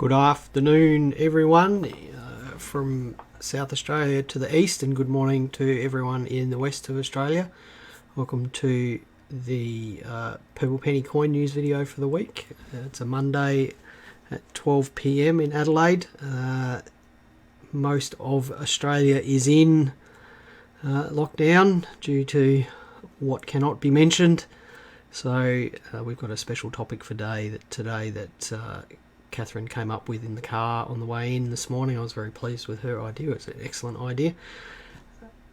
Good afternoon, everyone, from South Australia to the east, and good morning to everyone in the west of Australia. Welcome to the Purple Penny Coin News video for the week. It's a Monday at 12 p.m. in Adelaide. Most of Australia is in lockdown due to what cannot be mentioned. So we've got a special topic for today that Catherine came up with in the car on the way in this morning. I was very pleased with her idea. It's an excellent idea.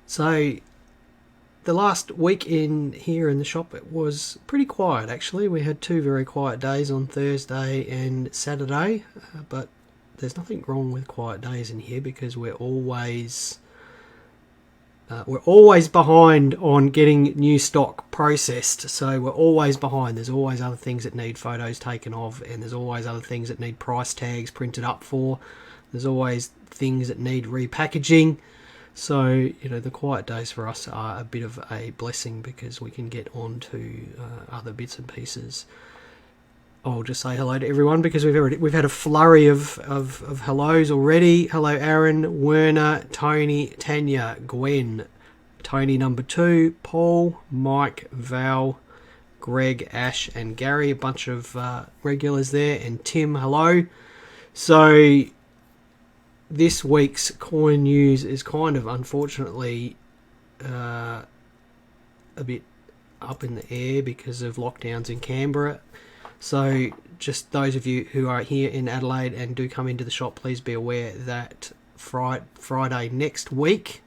So the last week in here in the shop, it was pretty quiet actually. We had two very quiet days on Thursday and Saturday, but there's nothing wrong with quiet days in here because we're always behind on getting new stock processed. So we're always behind. There's always other things that need photos taken of, and there's always other things that need price tags printed up for. There's always things that need repackaging. So, the quiet days for us are a bit of a blessing because we can get on to other bits and pieces. I'll just say hello to everyone because we've had a flurry of hellos already. Hello, Aaron, Werner, Tony, Tanya, Gwen, Tony number 2, Paul, Mike, Val, Greg, Ash, and Gary. A bunch of regulars there, and Tim. Hello. So this week's coin news is kind of unfortunately a bit up in the air because of lockdowns in Canberra. So just those of you who are here in Adelaide and do come into the shop, please be aware that Friday next week,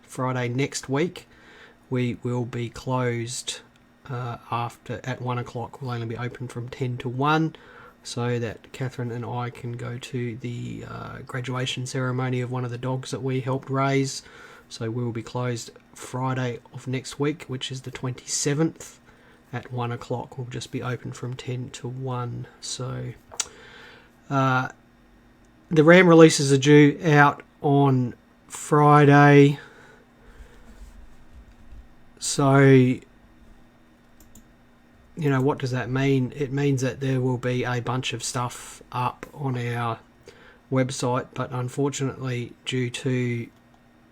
we will be closed at 1 o'clock. We'll only be open from 10 to 1 so that Catherine and I can go to the graduation ceremony of one of the dogs that we helped raise. So we will be closed Friday of next week, which is the 27th. At 1 o'clock. We'll just be open from 10 to 1. So the RAM releases are due out on Friday. So, what does that mean? It means that there will be a bunch of stuff up on our website, but unfortunately, due to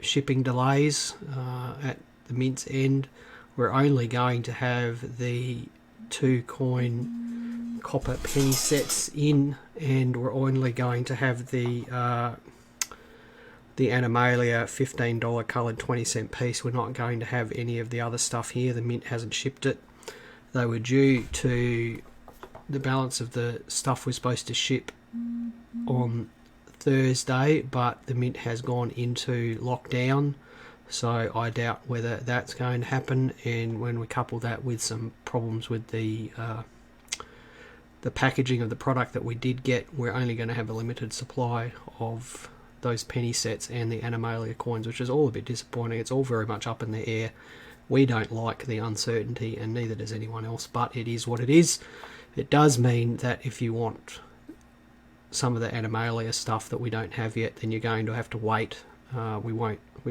shipping delays at the Mint's end, we're only going to have the 2 coin copper penny sets in, and we're only going to have the Animalia $15 coloured 20-cent piece. We're not going to have any of the other stuff here. The Mint hasn't shipped it. They were due to, the balance of the stuff was supposed to ship on Thursday, but the Mint has gone into lockdown. So I doubt whether that's going to happen, and when we couple that with some problems with the packaging of the product that we did get, we're only going to have a limited supply of those penny sets and the Animalia coins, which is all a bit disappointing. It's all very much up in the air. We don't like the uncertainty, and neither does anyone else, but it is what it is. It does mean that if you want some of the Animalia stuff that we don't have yet, then you're going to have to wait. We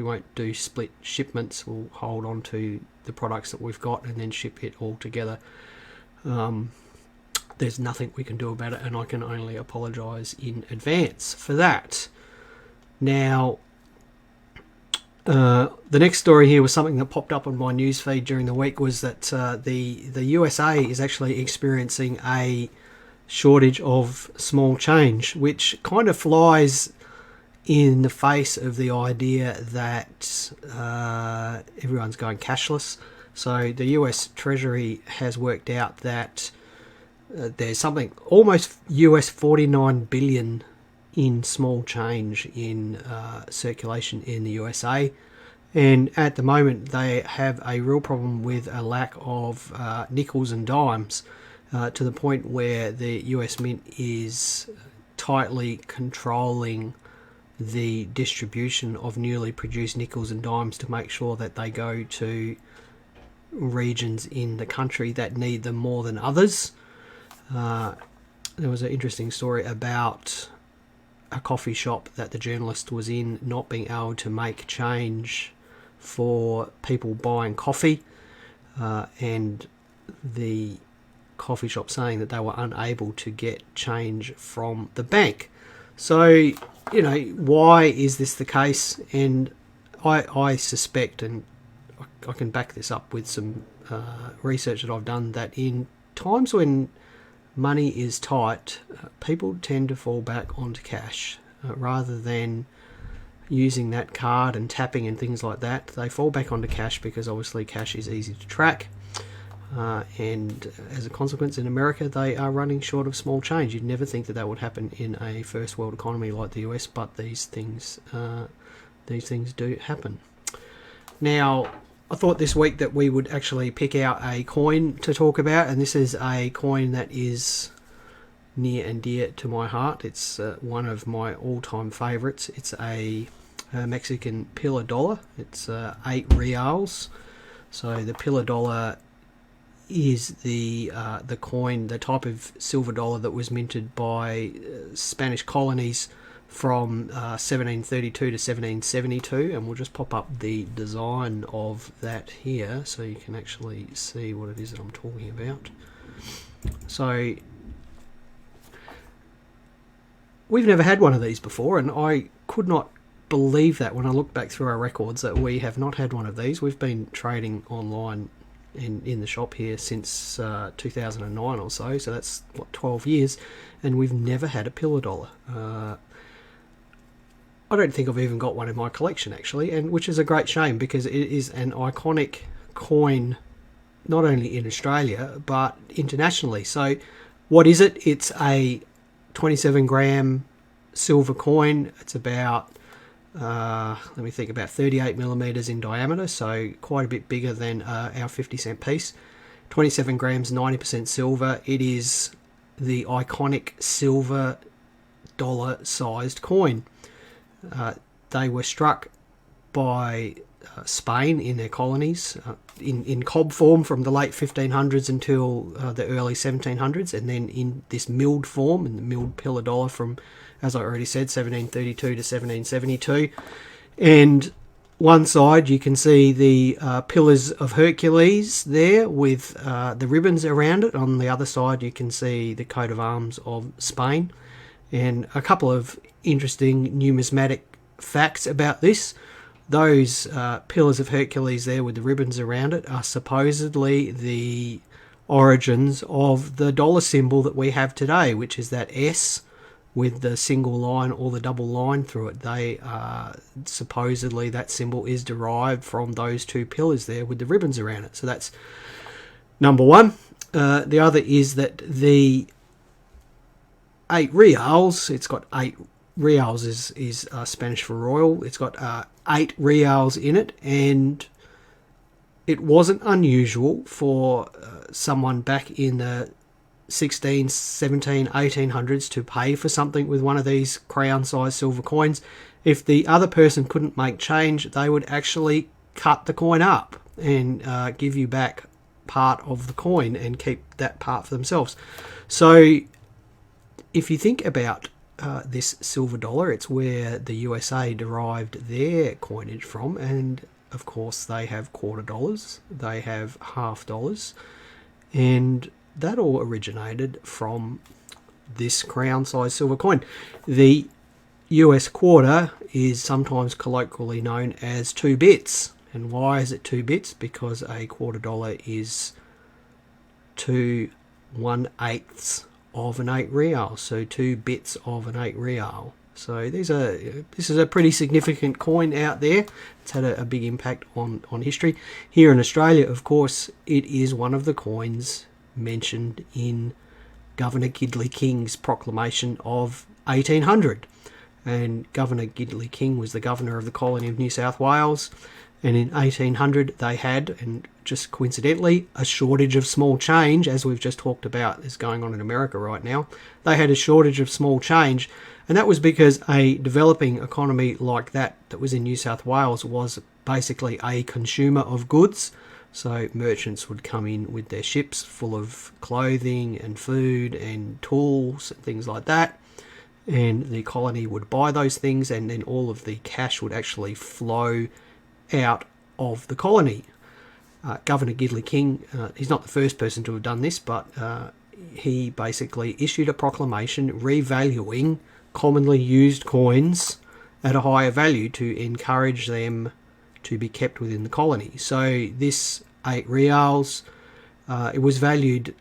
won't do split shipments. We'll hold on to the products that we've got and then ship it all together. There's nothing we can do about it, and I can only apologise in advance for that. Now, the next story here was something that popped up on my newsfeed during the week, was that the USA is actually experiencing a shortage of small change, which kind of flies in the face of the idea that everyone's going cashless. So the US Treasury has worked out that there's something almost US 49 billion in small change in circulation in the USA, and at the moment they have a real problem with a lack of nickels and dimes, to the point where the US Mint is tightly controlling the distribution of newly produced nickels and dimes to make sure that they go to regions in the country that need them more than others. There was an interesting story about a coffee shop that the journalist was in not being able to make change for people buying coffee, and the coffee shop saying that they were unable to get change from the bank. So, why is this the case? And I suspect, and I can back this up with some research that I've done, that in times when money is tight, people tend to fall back onto cash rather than using that card and tapping and things like that. They fall back onto cash because obviously cash is easy to track. And as a consequence, in America, they are running short of small change. You'd never think that that would happen in a first world economy like the US, but these things do happen. Now, I thought this week that we would actually pick out a coin to talk about, and this is a coin that is near and dear to my heart. It's one of my all-time favourites. It's a Mexican pillar dollar. It's 8 reals. So the pillar dollar is the coin, the type of silver dollar that was minted by Spanish colonies from 1732 to 1772, and we'll just pop up the design of that here so you can actually see what it is that I'm talking about. So we've never had one of these before, and I could not believe that when I looked back through our records that we have not had one of these. We've been trading online in the shop here since 2009 or so, so that's 12 years, and we've never had a pillar dollar. I don't think I've even got one in my collection actually, and which is a great shame because it is an iconic coin not only in Australia but internationally. So what is it? It's a 27 gram silver coin. It's about about 38 millimeters in diameter, so quite a bit bigger than our 50-cent piece. 27 grams, 90% silver. It is the iconic silver dollar sized coin. They were struck by Spain in their colonies in cob form from the late 1500s until the early 1700s, and then in this milled form, in the milled pillar dollar from, as I already said, 1732 to 1772. And one side you can see the Pillars of Hercules there with the ribbons around it. On the other side you can see the coat of arms of Spain. And a couple of interesting numismatic facts about this. Those Pillars of Hercules there with the ribbons around it are supposedly the origins of the dollar symbol that we have today, which is that S with the single line or the double line through it. They supposedly that symbol is derived from those two pillars there with the ribbons around it. So that's number one. The other is that the 8 reals, it's got 8 reals is Spanish for royal. It's got 8 reals in it, and it wasn't unusual for someone back in the 16, 17, 1800s to pay for something with one of these crown-sized silver coins. If the other person couldn't make change, they would actually cut the coin up and give you back part of the coin and keep that part for themselves. So if you think about this silver dollar, it's where the USA derived their coinage from, and of course they have quarter dollars, they have half dollars, and that all originated from this crown-sized silver coin. The US quarter is sometimes colloquially known as 2 bits. And why is it 2 bits? Because a quarter dollar is 2 1/8 of an 8 real, so 2 bits of an 8 real. So this is a pretty significant coin out there. It's had a big impact on history. Here in Australia, of course, it is one of the coins mentioned in Governor Gidley King's proclamation of 1800. And Governor Gidley King was the governor of the colony of New South Wales, and in 1800 they had, and just coincidentally, a shortage of small change, as we've just talked about is going on in America right now. They had a shortage of small change, and that was because a developing economy like that was in New South Wales was basically a consumer of goods. So merchants would come in with their ships full of clothing and food and tools and things like that, and the colony would buy those things, and then all of the cash would actually flow out of the colony. Governor Gidley King, he's not the first person to have done this, but he basically issued a proclamation revaluing commonly used coins at a higher value to encourage them to be kept within the colony. So this 8 reals, it was valued,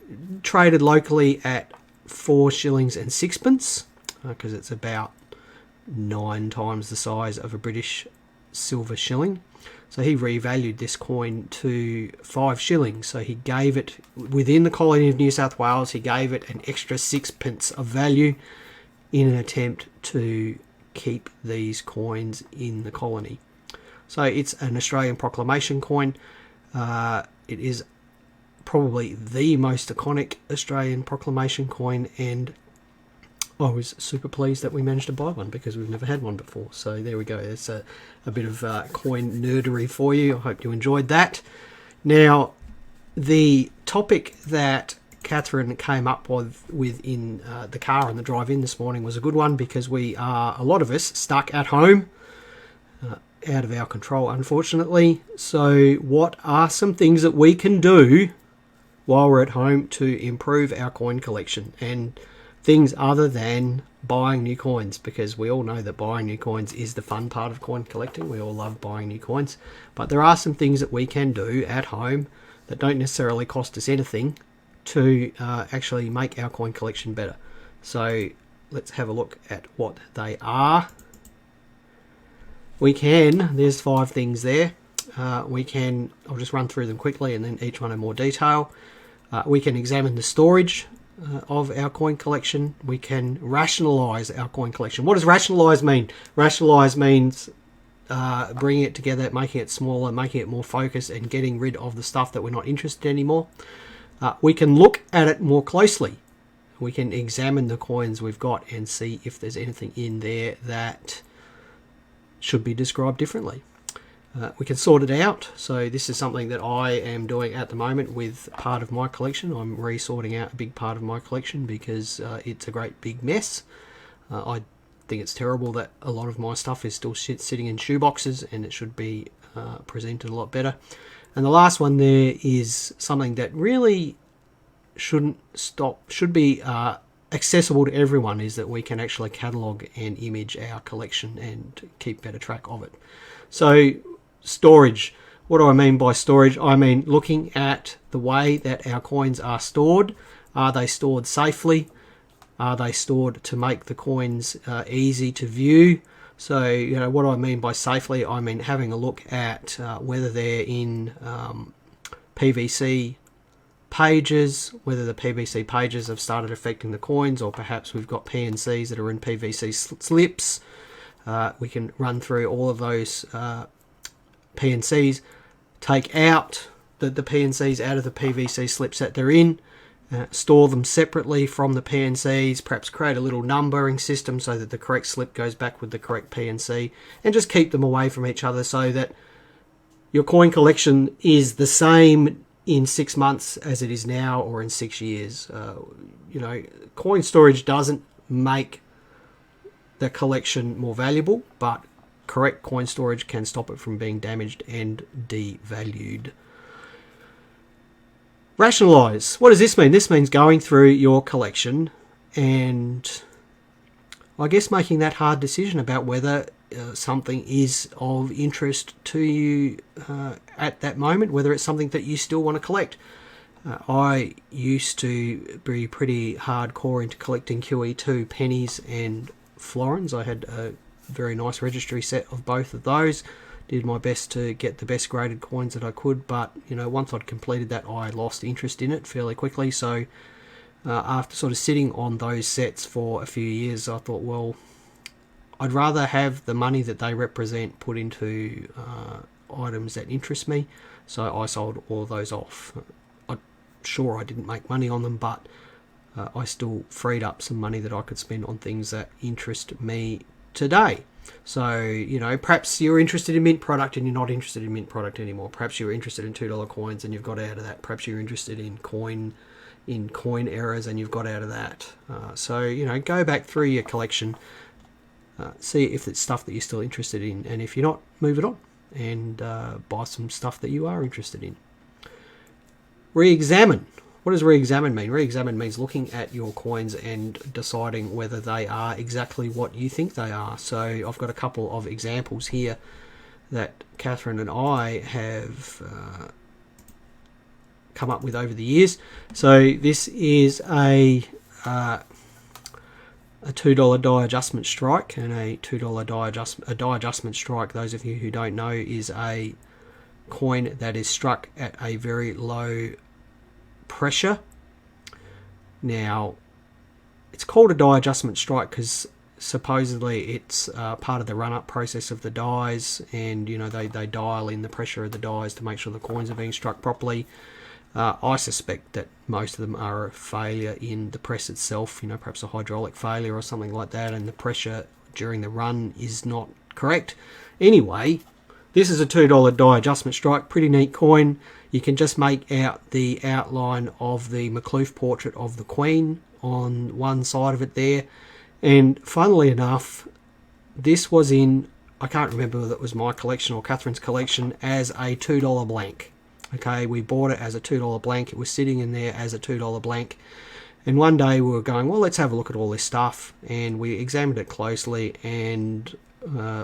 traded locally at 4 shillings and sixpence, because it's about 9 times the size of a British silver shilling. So he revalued this coin to 5 shillings. So he gave it, within the colony of New South Wales, he gave it an extra 6p of value in an attempt to keep these coins in the colony. So it's an Australian proclamation coin. It is probably the most iconic Australian proclamation coin, and I was super pleased that we managed to buy one because we've never had one before. So there we go. It's a bit of coin nerdery for you. I hope you enjoyed that. Now, the topic that Catherine came up with in the car on the drive in this morning was a good one, because we are, a lot of us, stuck at home, out of our control, unfortunately. So what are some things that we can do while we're at home to improve our coin collection, and things other than buying new coins? Because we all know that buying new coins is the fun part of coin collecting. We all love buying new coins, but there are some things that we can do at home that don't necessarily cost us anything to actually make our coin collection better. So let's have a look at what they are. We can, there's 5 things there. We can, I'll just run through them quickly and then each one in more detail. We can examine the storage of our coin collection. We can rationalise our coin collection. What does rationalise mean? Rationalise means bringing it together, making it smaller, making it more focused, and getting rid of the stuff that we're not interested in anymore. We can look at it more closely. We can examine the coins we've got and see if there's anything in there that should be described differently. We can sort it out. So this is something that I am doing at the moment with part of my collection. I'm resorting out a big part of my collection because it's a great big mess. I think it's terrible that a lot of my stuff is still sitting in shoeboxes, and it should be presented a lot better. And the last one there is something that really should be accessible to everyone, is that we can actually catalogue and image our collection and keep better track of it. So storage. What do I mean by storage? I mean looking at the way that our coins are stored. Are they stored safely? Are they stored to make the coins easy to view? So, what do I mean by safely? I mean having a look at whether they're in PVC pages, whether the PVC pages have started affecting the coins, or perhaps we've got PNCs that are in PVC slips. We can run through all of those PNCs, take out the PNCs out of the PVC slips that they're in, store them separately from the PNCs, perhaps create a little numbering system so that the correct slip goes back with the correct PNC, and just keep them away from each other so that your coin collection is the same in 6 months as it is now, or in 6 years. Coin storage doesn't make the collection more valuable, but correct coin storage can stop it from being damaged and devalued. Rationalise. What does this mean? This means going through your collection and I guess making that hard decision about whether something is of interest to you at that moment, whether it's something that you still want to collect. I used to be pretty hardcore into collecting QE2 pennies and florins. I had a very nice registry set of both of those. Did my best to get the best graded coins that I could, but once I'd completed that, I lost interest in it fairly quickly. So after sort of sitting on those sets for a few years, I thought, well, I'd rather have the money that they represent put into items that interest me. So I sold all of those off. I'm sure I didn't make money on them, but I still freed up some money that I could spend on things that interest me today. So, perhaps you're interested in mint product and you're not interested in mint product anymore. Perhaps you're interested in $2 coins and you've got out of that. Perhaps you're interested in coin errors and you've got out of that. So, go back through your collection, see if it's stuff that you're still interested in, and if you're not, move it on and buy some stuff that you are interested in. Re-examine. what does re-examine mean? Re-examine means looking at your coins and deciding whether they are exactly what you think they are. So I've got a couple of examples here that Catherine and I have come up with over the years. So this is a $2 die adjustment strike, and a $2 die adjustment strike, those of you who don't know, is a coin that is struck at a very low pressure. Now, it's called a die adjustment strike because supposedly it's part of the run-up process of the dies, and you know they dial in the pressure of the dies to make sure the coins are being struck properly. I suspect that most of them are a failure in the press itself, you know, perhaps a hydraulic failure or something like that, and the pressure during the run is not correct. Anyway, this is a $2 die adjustment strike, pretty neat coin. You can just make out the outline of the McLuth portrait of the Queen on one side of it there. And funnily enough, this was in, I can't remember whether it was my collection or Catherine's collection, as a $2 blank. Okay, we bought it as a $2 blank. It was sitting in there as a $2 blank. And one day we were going, well, let's have a look at all this stuff. And we examined it closely, and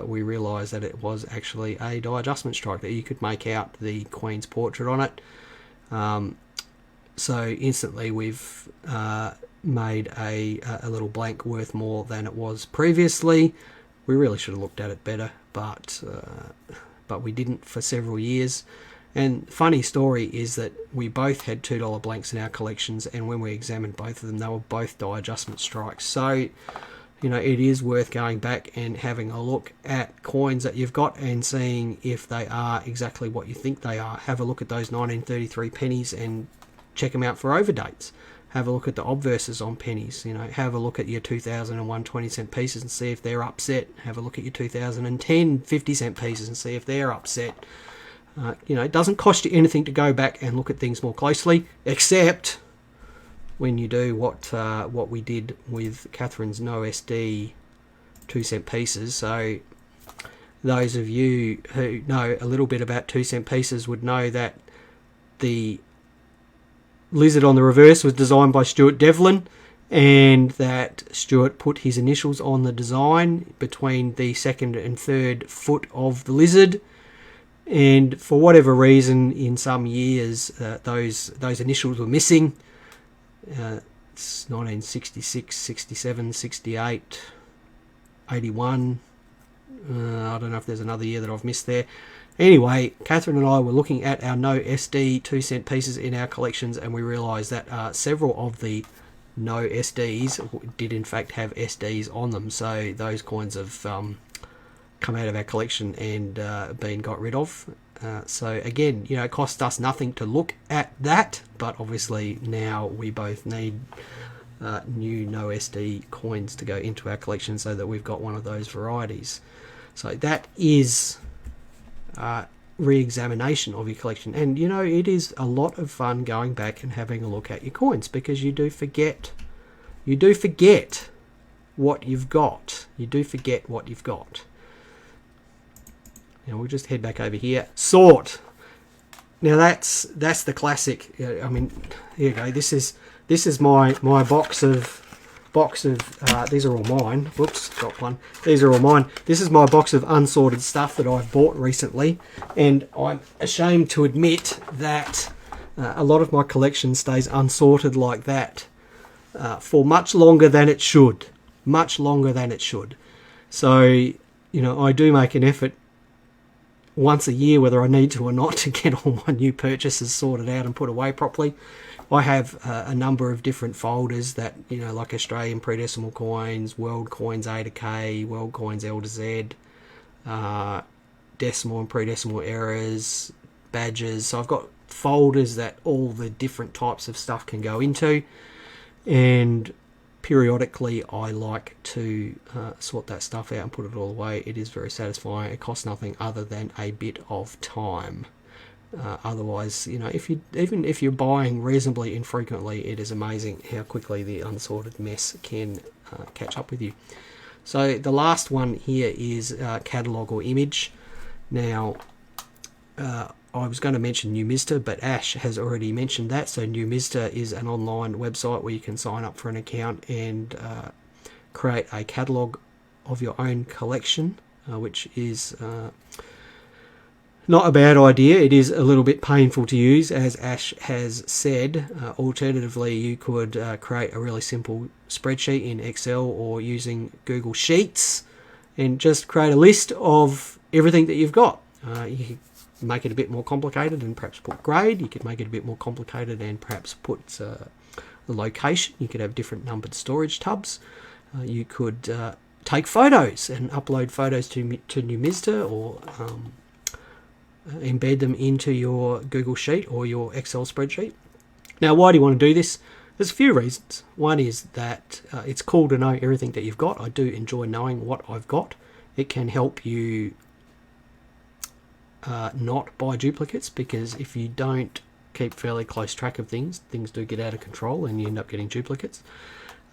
we realised that it was actually a die adjustment strike, that you could make out the Queen's portrait on it. So instantly we've made a little blank worth more than it was previously. We really should have looked at it better, but we didn't for several years. And funny story is that we both had $2 blanks in our collections, and when we examined both of them, they were both die adjustment strikes. So, you know, it is worth going back and having a look at coins that you've got and seeing if they are exactly what you think they are. Have a look at those 1933 pennies and check them out for overdates. Have a look at the obverses on pennies. You know, have a look at your 2001 20-cent pieces and see if they're upset. Have a look at your 2010 50-cent pieces and see if they're upset. You know, it doesn't cost you anything to go back and look at things more closely, except when you do what we did with Catherine's No SD 2-cent pieces. So those of you who know a little bit about 2-cent pieces would know that the lizard on the reverse was designed by Stuart Devlin, and that Stuart put his initials on the design between the second and third foot of the lizard. And for whatever reason, in some years, those initials were missing. It's 1966, 67, 68, 81. I don't know if there's another year that I've missed there. Anyway, Catherine and I were looking at our No SD 2-cent pieces in our collections, and we realised that several of the No SDs did in fact have SDs on them. So those coins have come out of our collection and been got rid of. So again, you know, it cost us nothing to look at that, but obviously now we both need new No SD coins to go into our collection so that we've got one of those varieties. So that is re-examination of your collection, and you know, it is a lot of fun going back and having a look at your coins, because you do forget what you've got. Now we'll just head back over here. Sort. Now that's the classic. I mean, here you go. This is my box of these are all mine. Whoops, got one. These are all mine. This is my box of unsorted stuff that I've bought recently, and I'm ashamed to admit that a lot of my collection stays unsorted like that for much longer than it should. So, you know, I do make an effort once a year, whether I need to or not, to get all my new purchases sorted out and put away properly. I have a number of different folders that, you know, like Australian pre-decimal coins, world coins A to K, world coins L to Z, decimal and pre-decimal errors, badges. So I've got folders that all the different types of stuff can go into, and periodically I like to sort that stuff out and put it all away. It is very satisfying. It costs nothing other than a bit of time. Otherwise, you know, even if you're buying reasonably infrequently, it is amazing how quickly the unsorted mess can catch up with you. So the last one here is catalogue or image. Now, I was going to mention Numista, but Ash has already mentioned that. So Numista is an online website where you can sign up for an account and create a catalogue of your own collection, which is not a bad idea. It is a little bit painful to use, as Ash has said. Alternatively, you could create a really simple spreadsheet in Excel or using Google Sheets and just create a list of everything that you've got. You could make it a bit more complicated and perhaps put grade. You could make it a bit more complicated and perhaps put the location. You could have different numbered storage tubs. You could take photos and upload photos to Numista, or embed them into your Google Sheet or your Excel spreadsheet. Now, why do you want to do this? There's a few reasons. One is that it's cool to know everything that you've got. I do enjoy knowing what I've got. It can help you not buy duplicates, because if you don't keep fairly close track of things do get out of control and you end up getting duplicates.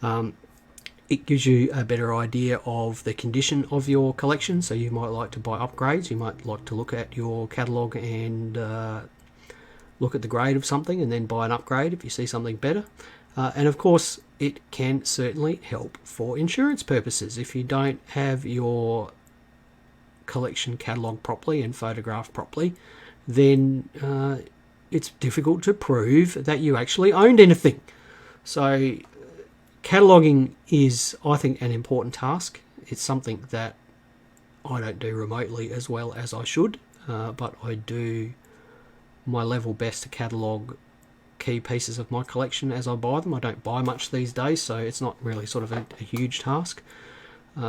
It gives you a better idea of the condition of your collection, so you might like to buy upgrades. You might like to look at your catalogue and look at the grade of something and then buy an upgrade if you see something better. And of course, it can certainly help for insurance purposes. If you don't have your collection catalogued properly and photographed properly, then it's difficult to prove that you actually owned anything. So cataloguing is, I think, an important task. It's something that I don't do remotely as well as I should, but I do my level best to catalogue key pieces of my collection as I buy them. I don't buy much these days, so it's not really sort of a huge task.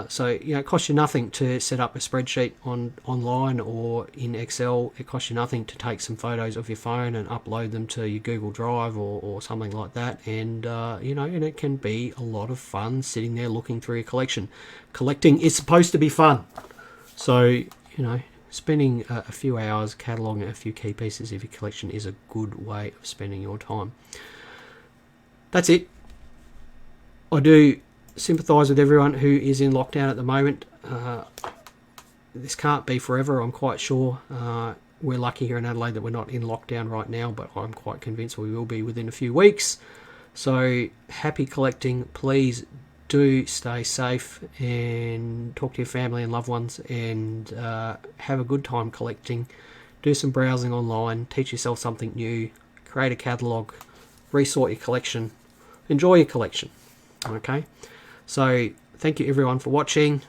So it costs you nothing to set up a spreadsheet online or in Excel. It costs you nothing to take some photos of your phone and upload them to your Google Drive or something like that. And and it can be a lot of fun sitting there looking through your collection. Collecting is supposed to be fun, so spending a few hours cataloguing a few key pieces of your collection is a good way of spending your time. That's it. I do sympathise with everyone who is in lockdown at the moment. This can't be forever, I'm quite sure. We're lucky here in Adelaide that we're not in lockdown right now, but I'm quite convinced we will be within a few weeks. So happy collecting. Please do stay safe and talk to your family and loved ones, and have a good time collecting. Do some browsing online, teach yourself something new, create a catalogue, resort your collection, enjoy your collection. Okay, so thank you everyone for watching.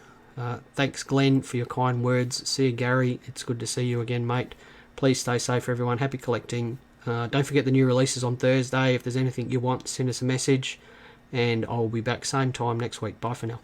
Thanks Glenn for your kind words. See you Gary, it's good to see you again mate. Please stay safe everyone, happy collecting. Don't forget the new releases on Thursday. If there's anything you want, send us a message, and I'll be back same time next week. Bye for now.